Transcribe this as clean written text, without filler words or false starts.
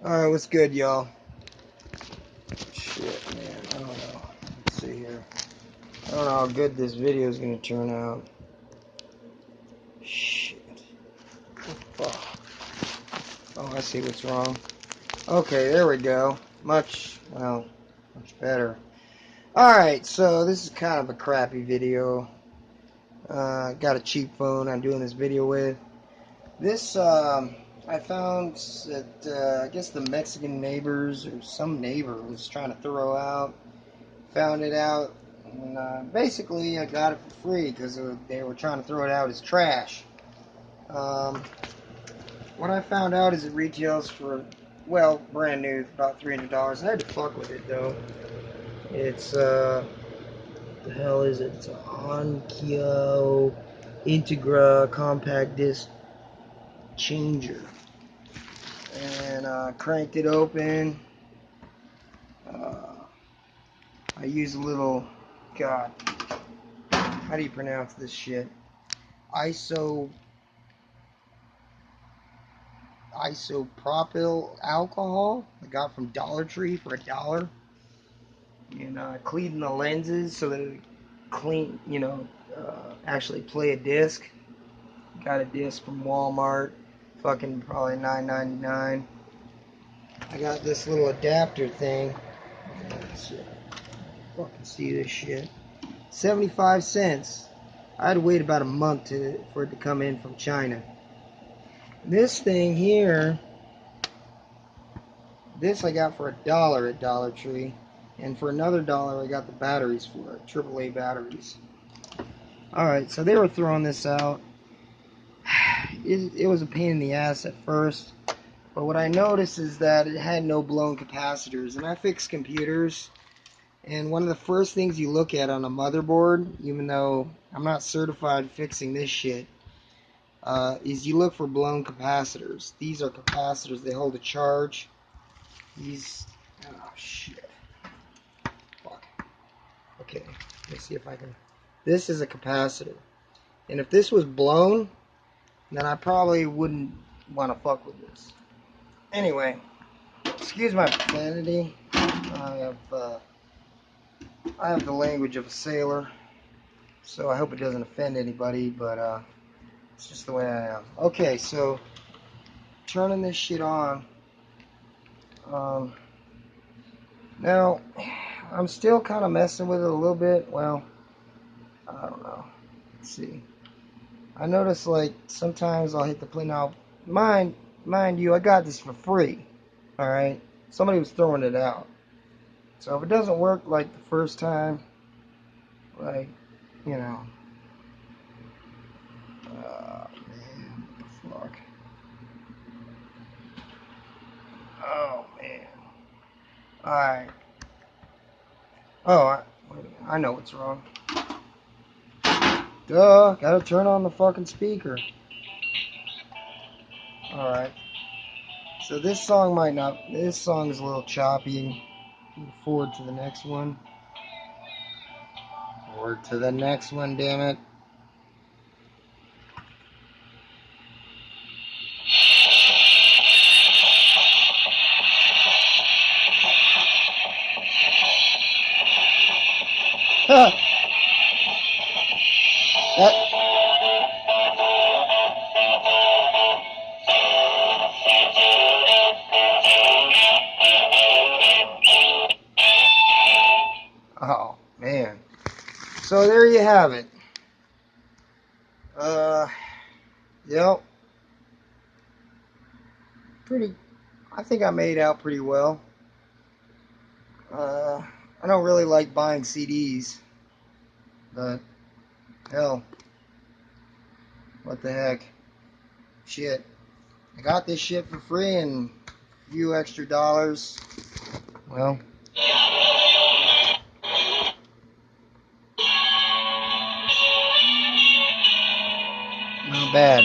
Alright, what's good, y'all? Shit, man, I don't know. Let's see here. I don't know how good this video is going to turn out. Shit. What the fuck? Oh, I see what's wrong. Okay, there we go. Much better. Alright, so this is kind of a crappy video. Got a cheap phone I'm doing this video with. This, I found that, I guess the Mexican neighbors or some neighbor was trying to throw out. Found it out, and basically I got it for free because they were trying to throw it out as trash. What I found out is it retails for, well, brand new, about $300. I had to fuck with it though. It's, what the hell is it? It's an ONKYO Integra Compact Disc changer. And cranked it open. I use a little, God, how do you pronounce this shit? Isopropyl alcohol I got from Dollar Tree for $1. And cleaning the lenses so that it clean, actually play a disc. Got a disc from Walmart, fucking probably $9.99. I got this little adapter thing. Let's see. Fucking see this shit. 75 cents. I had to wait about a month for it to come in from China. This thing here, this I got for $1 at Dollar Tree, and for another $1 I got the batteries for it, AAA batteries. Alright, so they were throwing this out. It was a pain in the ass at first, but what I noticed is that it had no blown capacitors, and I fix computers. And one of the first things you look at on a motherboard, even though I'm not certified fixing this shit, is you look for blown capacitors. These are capacitors. They hold a charge. These... Oh, shit. Fuck. Okay. Let's see if I can... This is a capacitor. And if this was blown, then I probably wouldn't want to fuck with this. Anyway. Excuse my profanity. I have the language of a sailor, so I hope it doesn't offend anybody, but it's just the way I am. Okay, so turning this shit on. Now, I'm still kind of messing with it a little bit. Well, I don't know. Let's see. I notice, like, sometimes I'll hit the play. Now, mind you, I got this for free. Alright? Somebody was throwing it out. So if it doesn't work like the first time, like, you know, man, what the fuck? Oh, man. Alright. Oh, I know what's wrong. Duh, gotta turn on the fucking speaker. Alright. So this song might not, this song is a little choppy. Look forward to the next one. Forward to the next one, damn it. That. Oh, man. So there you have it. Yep. I think I made out pretty well. I don't really like buying CDs, but hell, what the heck? Shit. I got this shit for free and a few extra dollars. Well, not bad.